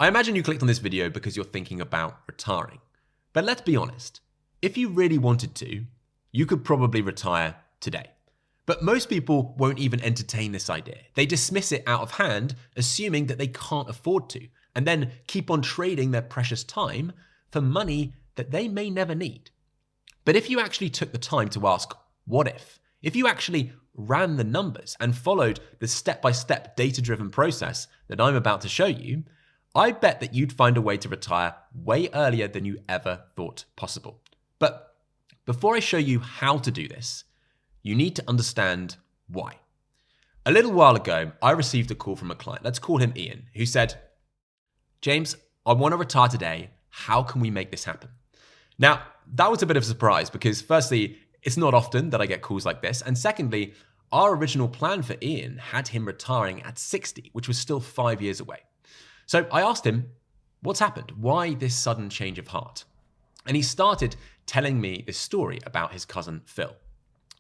I imagine you clicked on this video because you're thinking about retiring. But let's be honest, if you really wanted to, you could probably retire today. But most people won't even entertain this idea. They dismiss it out of hand, assuming that they can't afford to, and then keep on trading their precious time for money that they may never need. But if you actually took the time to ask, what if you actually ran the numbers and followed the step-by-step data-driven process that I'm about to show you, I bet that you'd find a way to retire way earlier than you ever thought possible. But before I show you how to do this, you need to understand why. A little while ago, I received a call from a client, let's call him Ian, who said, James, I want to retire today. How can we make this happen? Now, that was a bit of a surprise because firstly, it's not often that I get calls like this. And secondly, our original plan for Ian had him retiring at 60, which was still 5 years away. So I asked him, what's happened? Why this sudden change of heart? And he started telling me this story about his cousin, Phil.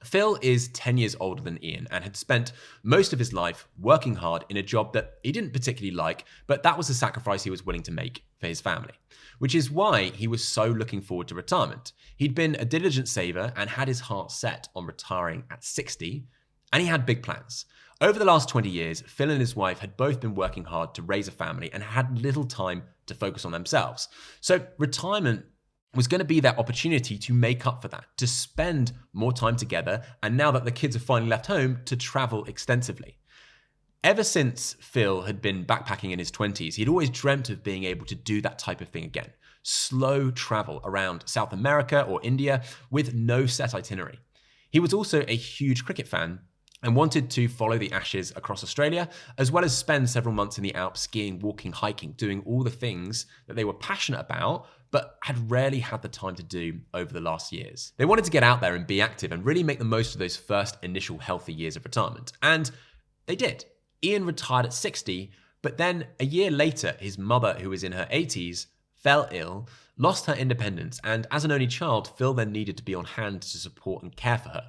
Phil is 10 years older than Ian and had spent most of his life working hard in a job that he didn't particularly like, but that was the sacrifice he was willing to make for his family, which is why he was so looking forward to retirement. He'd been a diligent saver and had his heart set on retiring at 60, and he had big plans. Over the last 20 years, Phil and his wife had both been working hard to raise a family and had little time to focus on themselves. So retirement was going to be their opportunity to make up for that, to spend more time together, and now that the kids have finally left home, to travel extensively. Ever since Phil had been backpacking in his 20s, he'd always dreamt of being able to do that type of thing again. Slow travel around South America or India with no set itinerary. He was also a huge cricket fan and wanted to follow the Ashes across Australia, as well as spend several months in the Alps skiing, walking, hiking, doing all the things that they were passionate about, but had rarely had the time to do over the last years. They wanted to get out there and be active and really make the most of those first initial healthy years of retirement. And they did. Ian retired at 60, but then a year later, his mother, who was in her 80s, fell ill, lost her independence, and as an only child, Phil then needed to be on hand to support and care for her.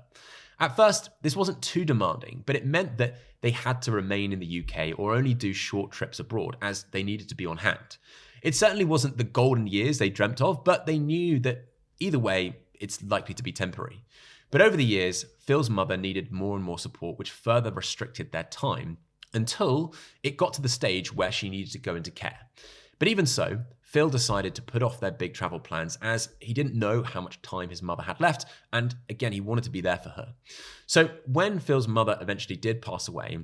At first, this wasn't too demanding, but it meant that they had to remain in the UK or only do short trips abroad as they needed to be on hand. It certainly wasn't the golden years they dreamt of, but they knew that either way, it's likely to be temporary. But over the years, Phil's mother needed more and more support, which further restricted their time until it got to the stage where she needed to go into care. But even so, Phil decided to put off their big travel plans as he didn't know how much time his mother had left, and again, he wanted to be there for her. So when Phil's mother eventually did pass away,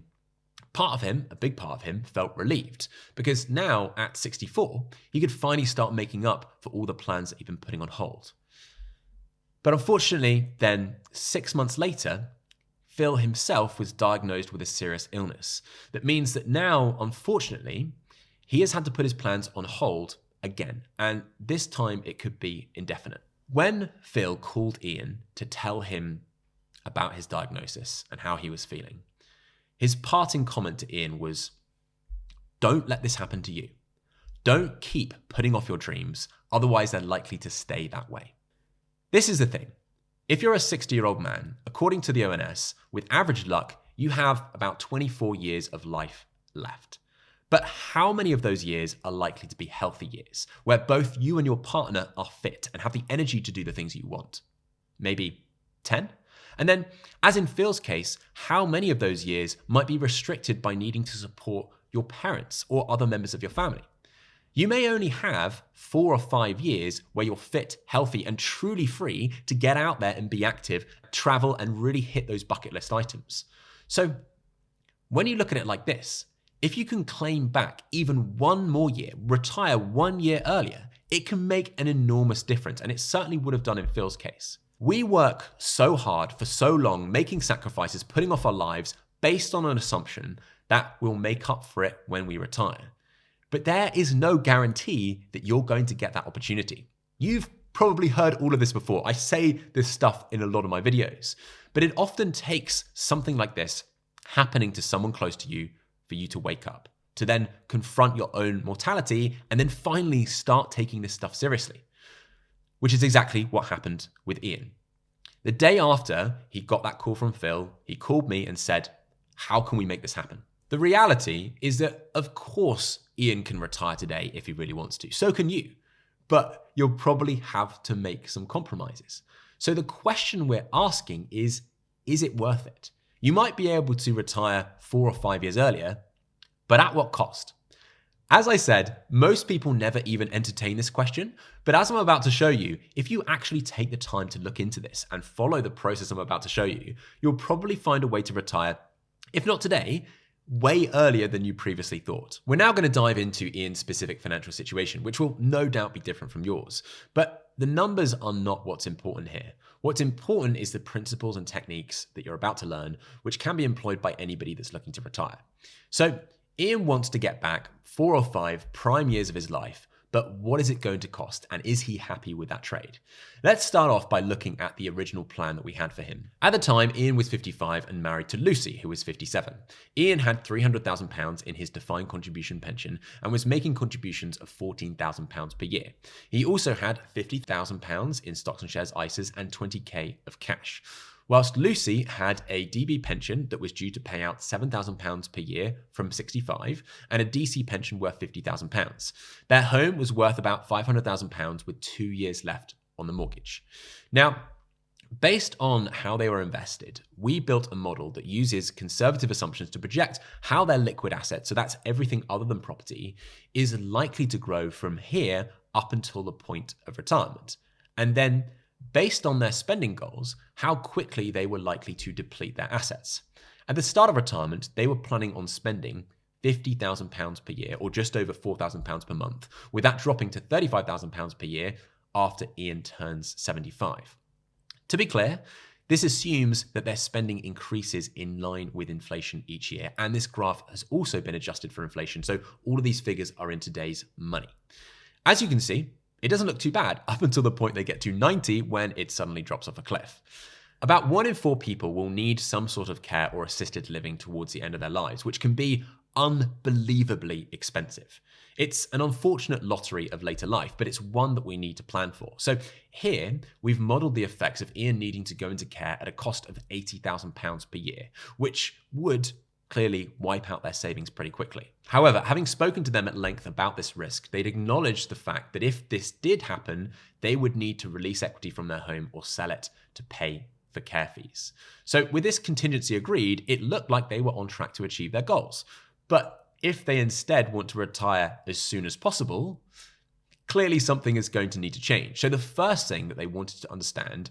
a big part of him, felt relieved because now at 64, he could finally start making up for all the plans that he'd been putting on hold. But unfortunately, then 6 months later, Phil himself was diagnosed with a serious illness. That means that now, unfortunately, he has had to put his plans on hold again, and this time it could be indefinite. When Phil called Ian to tell him about his diagnosis and how he was feeling, his parting comment to Ian was, "Don't let this happen to you. Don't keep putting off your dreams, otherwise they're likely to stay that way." This is the thing. If you're a 60-year-old man, according to the ONS, with average luck, you have about 24 years of life left. But how many of those years are likely to be healthy years, where both you and your partner are fit and have the energy to do the things you want? Maybe 10? And then, as in Phil's case, how many of those years might be restricted by needing to support your parents or other members of your family? You may only have 4 or 5 years where you're fit, healthy, and truly free to get out there and be active, travel, and really hit those bucket list items. So when you look at it like this, if you can claim back even one more year, retire 1 year earlier, it can make an enormous difference, and it certainly would have done in Phil's case. We work so hard for so long, making sacrifices, putting off our lives based on an assumption that we'll make up for it when we retire. But there is no guarantee that you're going to get that opportunity. You've probably heard all of this before. I say this stuff in a lot of my videos, but it often takes something like this happening to someone close to you for you to wake up, to then confront your own mortality, and then finally start taking this stuff seriously, which is exactly what happened with Ian. The day after he got that call from Phil, he called me and said, "How can we make this happen?" The reality is that, of course, Ian can retire today if he really wants to. So can you. But you'll probably have to make some compromises. So the question we're asking is it worth it? You might be able to retire 4 or 5 years earlier, but at what cost? As I said, most people never even entertain this question, but as I'm about to show you, if you actually take the time to look into this and follow the process I'm about to show you, you'll probably find a way to retire, if not today, way earlier than you previously thought. We're now going to dive into Ian's specific financial situation, which will no doubt be different from yours. But the numbers are not what's important here. What's important is the principles and techniques that you're about to learn, which can be employed by anybody that's looking to retire. So Ian wants to get back 4 or 5 prime years of his life, but what is it going to cost, and is he happy with that trade? Let's start off by looking at the original plan that we had for him. At the time, Ian was 55 and married to Lucy, who was 57. Ian had £300,000 in his defined contribution pension and was making contributions of £14,000 per year. He also had £50,000 in stocks and shares ISAs and 20k of cash. Whilst Lucy had a DB pension that was due to pay out £7,000 per year from 65 and a DC pension worth £50,000. Their home was worth about £500,000 with 2 years left on the mortgage. Now, based on how they were invested, we built a model that uses conservative assumptions to project how their liquid assets, so that's everything other than property, is likely to grow from here up until the point of retirement. And then based on their spending goals, how quickly they were likely to deplete their assets. At the start of retirement, they were planning on spending £50,000 per year, or just over £4,000 per month, with that dropping to £35,000 per year after Ian turns 75. To be clear, this assumes that their spending increases in line with inflation each year, and this graph has also been adjusted for inflation, so all of these figures are in today's money. As you can see, it doesn't look too bad up until the point they get to 90 when it suddenly drops off a cliff. About 1 in 4 people will need some sort of care or assisted living towards the end of their lives, which can be unbelievably expensive. It's an unfortunate lottery of later life, but it's one that we need to plan for. So here, we've modeled the effects of Ian needing to go into care at a cost of £80,000 per year, which would clearly wipe out their savings pretty quickly. However, having spoken to them at length about this risk, they'd acknowledged the fact that if this did happen, they would need to release equity from their home or sell it to pay for care fees. So with this contingency agreed, it looked like they were on track to achieve their goals. But if they instead want to retire as soon as possible, clearly something is going to need to change. So the first thing that they wanted to understand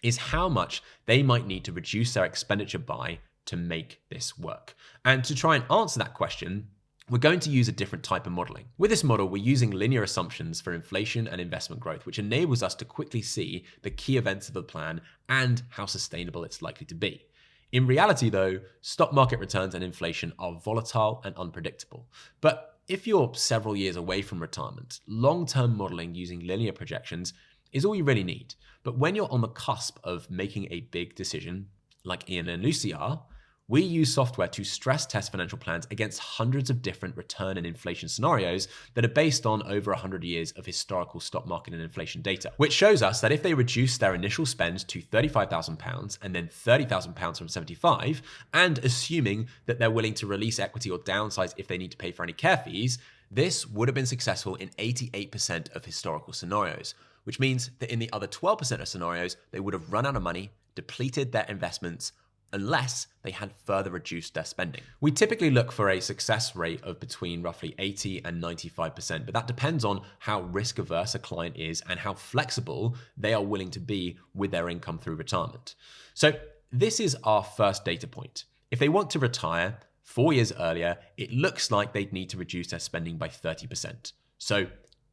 is how much they might need to reduce their expenditure by to make this work. And to try and answer that question, we're going to use a different type of modeling. With this model, we're using linear assumptions for inflation and investment growth, which enables us to quickly see the key events of the plan and how sustainable it's likely to be. In reality, though, stock market returns and inflation are volatile and unpredictable. But if you're several years away from retirement, long-term modeling using linear projections is all you really need. But when you're on the cusp of making a big decision, like Ian and Lucy are, we use software to stress test financial plans against hundreds of different return and inflation scenarios that are based on over 100 years of historical stock market and inflation data, which shows us that if they reduce their initial spend to £35,000 and then £30,000 from 75, and assuming that they're willing to release equity or downsize if they need to pay for any care fees, this would have been successful in 88% of historical scenarios, which means that in the other 12% of scenarios, they would have run out of money, depleted their investments, unless they had further reduced their spending. We typically look for a success rate of between roughly 80 and 95%, but that depends on how risk averse a client is and how flexible they are willing to be with their income through retirement. So this is our first data point. If they want to retire 4 years earlier, it looks like they'd need to reduce their spending by 30%. So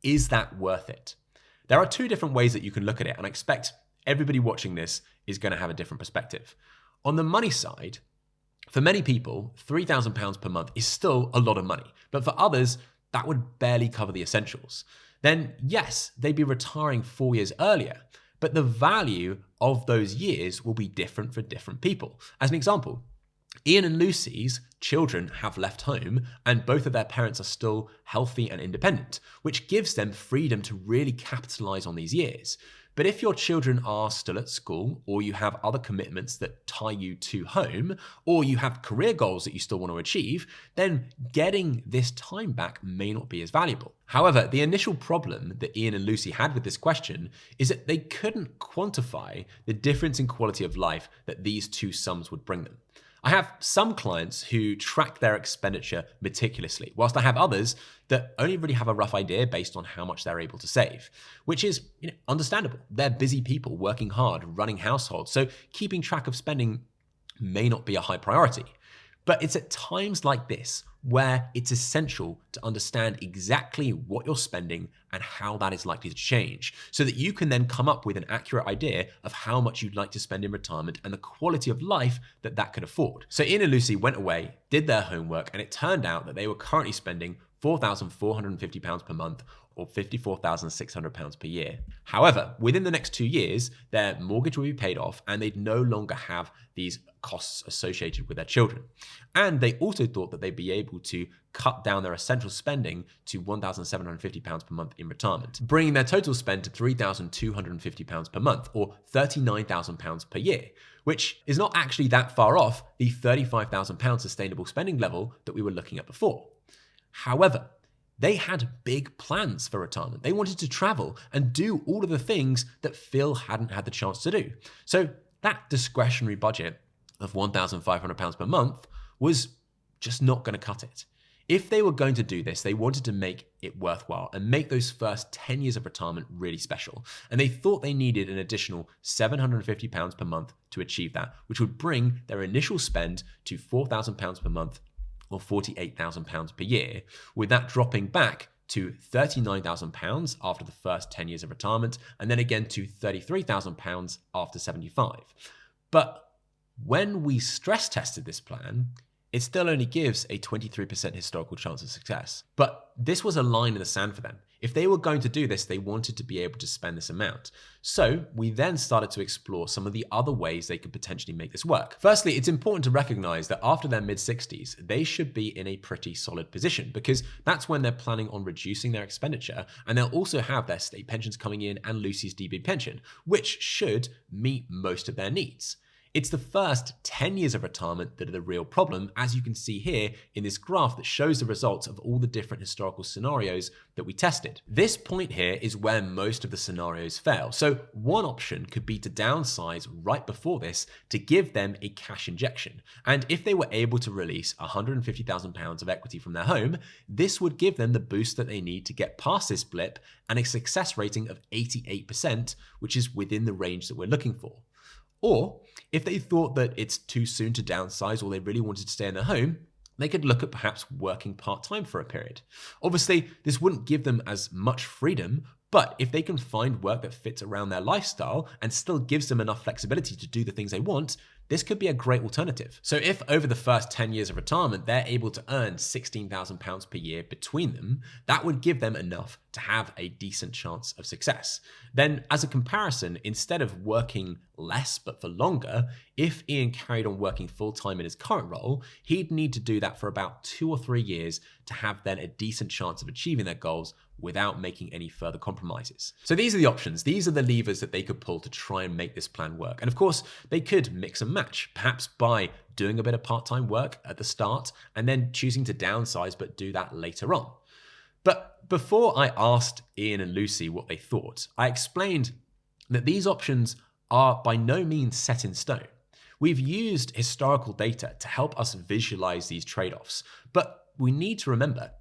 is that worth it? There are 2 different ways that you can look at it, and I expect everybody watching this is going to have a different perspective. On the money side, for many people, £3,000 per month is still a lot of money, but for others, that would barely cover the essentials. Then yes, they'd be retiring 4 years earlier, but the value of those years will be different for different people. As an example, Ian and Lucy's children have left home and both of their parents are still healthy and independent, which gives them freedom to really capitalize on these years. But if your children are still at school, or you have other commitments that tie you to home, or you have career goals that you still want to achieve, then getting this time back may not be as valuable. However, the initial problem that Ian and Lucy had with this question is that they couldn't quantify the difference in quality of life that these two sums would bring them. I have some clients who track their expenditure meticulously, whilst I have others that only really have a rough idea based on how much they're able to save, which is understandable. They're busy people working hard, running households, so keeping track of spending may not be a high priority. But it's at times like this where it's essential to understand exactly what you're spending and how that is likely to change, so that you can then come up with an accurate idea of how much you'd like to spend in retirement and the quality of life that that could afford. So Ian and Lucy went away, did their homework, and it turned out that they were currently spending £4,450 per month, or £54,600 per year. However, within the next 2 years, their mortgage will be paid off and they'd no longer have these costs associated with their children. And they also thought that they'd be able to cut down their essential spending to £1,750 per month in retirement, bringing their total spend to £3,250 per month, or £39,000 per year, which is not actually that far off the £35,000 sustainable spending level that we were looking at before. However, they had big plans for retirement. They wanted to travel and do all of the things that Phil hadn't had the chance to do. So that discretionary budget of £1,500 per month was just not going to cut it. If they were going to do this, they wanted to make it worthwhile and make those first 10 years of retirement really special. And they thought they needed an additional £750 per month to achieve that, which would bring their initial spend to £4,000 per month, or £48,000 per year, with that dropping back to £39,000 after the first 10 years of retirement, and then again to £33,000 after 75. But when we stress tested this plan, it still only gives a 23% historical chance of success. But this was a line in the sand for them. If they were going to do this, they wanted to be able to spend this amount. So we then started to explore some of the other ways they could potentially make this work. Firstly, it's important to recognize that after their mid-60s, they should be in a pretty solid position, because that's when they're planning on reducing their expenditure, and they'll also have their state pensions coming in and Lucy's DB pension, which should meet most of their needs. It's the first 10 years of retirement that are the real problem, as you can see here in this graph that shows the results of all the different historical scenarios that we tested. This point here is where most of the scenarios fail. So one option could be to downsize right before this to give them a cash injection. And if they were able to release £150,000 of equity from their home, this would give them the boost that they need to get past this blip and a success rating of 88%, which is within the range that we're looking for. Or if they thought that it's too soon to downsize, or they really wanted to stay in their home, they could look at perhaps working part-time for a period. Obviously, this wouldn't give them as much freedom, but if they can find work that fits around their lifestyle and still gives them enough flexibility to do the things they want, this could be a great alternative. So if over the first 10 years of retirement, they're able to earn £16,000 per year between them, that would give them enough to have a decent chance of success. Then as a comparison, instead of working less but for longer, if Ian carried on working full-time in his current role, he'd need to do that for about 2 or 3 years to have then a decent chance of achieving their goals without making any further compromises. So these are the options. These are the levers that they could pull to try and make this plan work. And of course, they could mix and match, perhaps by doing a bit of part-time work at the start and then choosing to downsize but do that later on. But before I asked Ian and Lucy what they thought, I explained that these options are by no means set in stone. We've used historical data to help us visualize these trade-offs, but we need to remember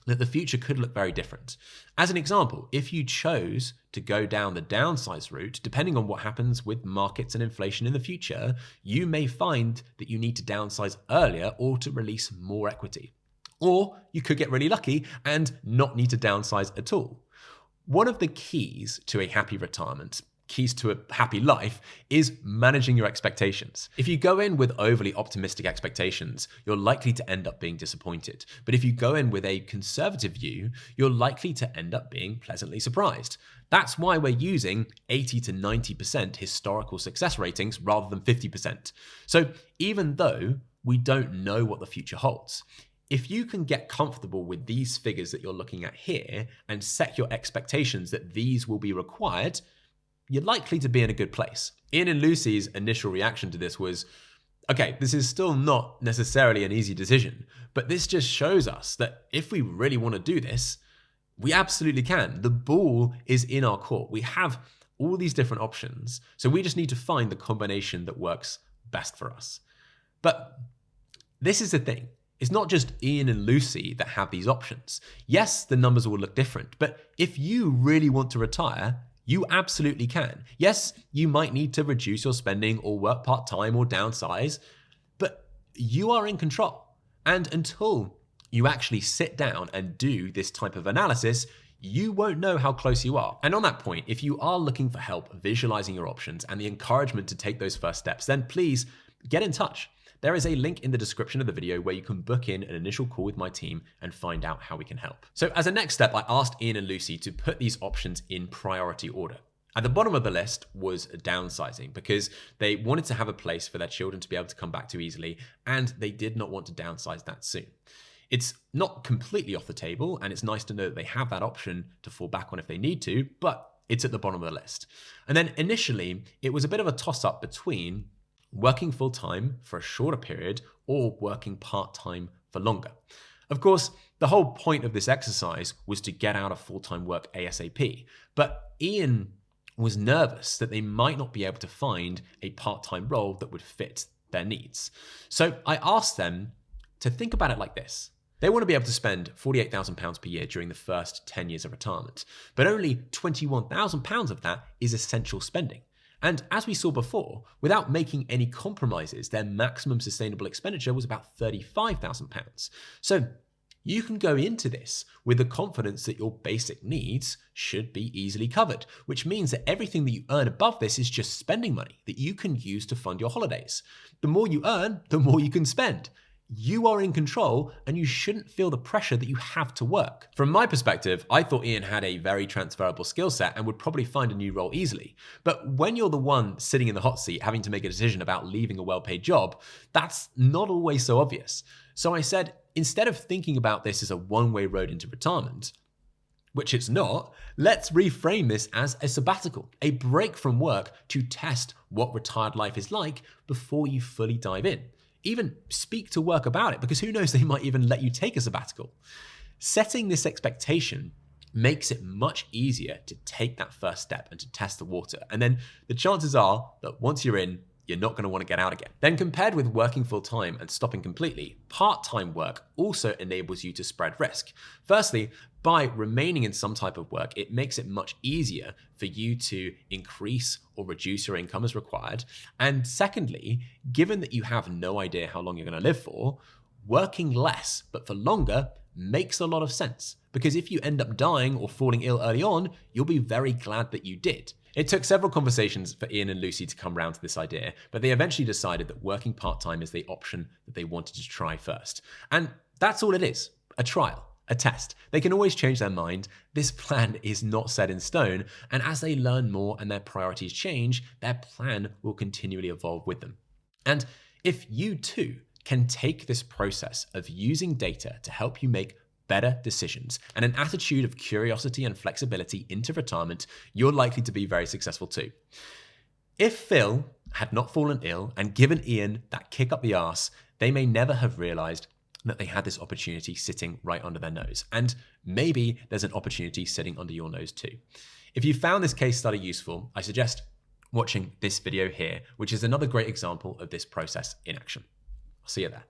that the future could look very different. As an example, if you chose to go down the downsize route, depending on what happens with markets and inflation in the future, you may find that you need to downsize earlier or to release more equity. Or you could get really lucky and not need to downsize at all. One of the keys to a happy retirement, keys to a happy life, is managing your expectations. If you go in with overly optimistic expectations, you're likely to end up being disappointed. But if you go in with a conservative view, you're likely to end up being pleasantly surprised. That's why we're using 80 to 90% historical success ratings rather than 50%. So even though we don't know what the future holds, if you can get comfortable with these figures that you're looking at here and set your expectations that these will be required, you're likely to be in a good place. Ian and Lucy's initial reaction to this was, okay, this is still not necessarily an easy decision, but this just shows us that if we really want to do this, we absolutely can. The ball is in our court. We have all these different options, so we just need to find the combination that works best for us. But this is the thing. It's not just Ian and Lucy that have these options. Yes, the numbers will look different, but if you really want to retire, you absolutely can. Yes, you might need to reduce your spending or work part-time or downsize, but you are in control. And until you actually sit down and do this type of analysis, you won't know how close you are. And on that point, if you are looking for help visualizing your options and the encouragement to take those first steps, then please get in touch. There is a link in the description of the video where you can book in an initial call with my team and find out how we can help. So as a next step, I asked Ian and Lucy to put these options in priority order. At the bottom of the list was downsizing because they wanted to have a place for their children to be able to come back to easily, and they did not want to downsize that soon. It's not completely off the table, and it's nice to know that they have that option to fall back on if they need to, but it's at the bottom of the list. And then initially, it was a bit of a toss-up between working full-time for a shorter period or working part-time for longer. Of course, the whole point of this exercise was to get out of full-time work ASAP, but Ian was nervous that they might not be able to find a part-time role that would fit their needs. So I asked them to think about it like this. They want to be able to spend £48,000 per year during the first 10 years of retirement, but only £21,000 of that is essential spending. And as we saw before, without making any compromises, their maximum sustainable expenditure was about £35,000. So you can go into this with the confidence that your basic needs should be easily covered, which means that everything that you earn above this is just spending money that you can use to fund your holidays. The more you earn, the more you can spend. You are in control and you shouldn't feel the pressure that you have to work. From my perspective, I thought Ian had a very transferable skill set and would probably find a new role easily. But when you're the one sitting in the hot seat having to make a decision about leaving a well-paid job, that's not always so obvious. So I said, instead of thinking about this as a one-way road into retirement, which it's not, let's reframe this as a sabbatical, a break from work to test what retired life is like before you fully dive in. Even speak to work about it, because who knows, they might even let you take a sabbatical. Setting this expectation makes it much easier to take that first step and to test the water. And then the chances are that once you're in, you're not going to want to get out again. Then compared with working full-time and stopping completely, part-time work also enables you to spread risk. Firstly, by remaining in some type of work, it makes it much easier for you to increase or reduce your income as required. And secondly, given that you have no idea how long you're going to live for, working less but for longer makes a lot of sense. Because if you end up dying or falling ill early on, you'll be very glad that you did. It took several conversations for Ian and Lucy to come round to this idea, but they eventually decided that working part-time is the option that they wanted to try first. And that's all it is, a trial, a test. They can always change their mind. This plan is not set in stone, and as they learn more and their priorities change, their plan will continually evolve with them. And if you too can take this process of using data to help you make better decisions and an attitude of curiosity and flexibility into retirement, you're likely to be very successful too. If Phil had not fallen ill and given Ian that kick up the arse, they may never have realized that they had this opportunity sitting right under their nose. And maybe there's an opportunity sitting under your nose too. If you found this case study useful, I suggest watching this video here, which is another great example of this process in action. I'll see you there.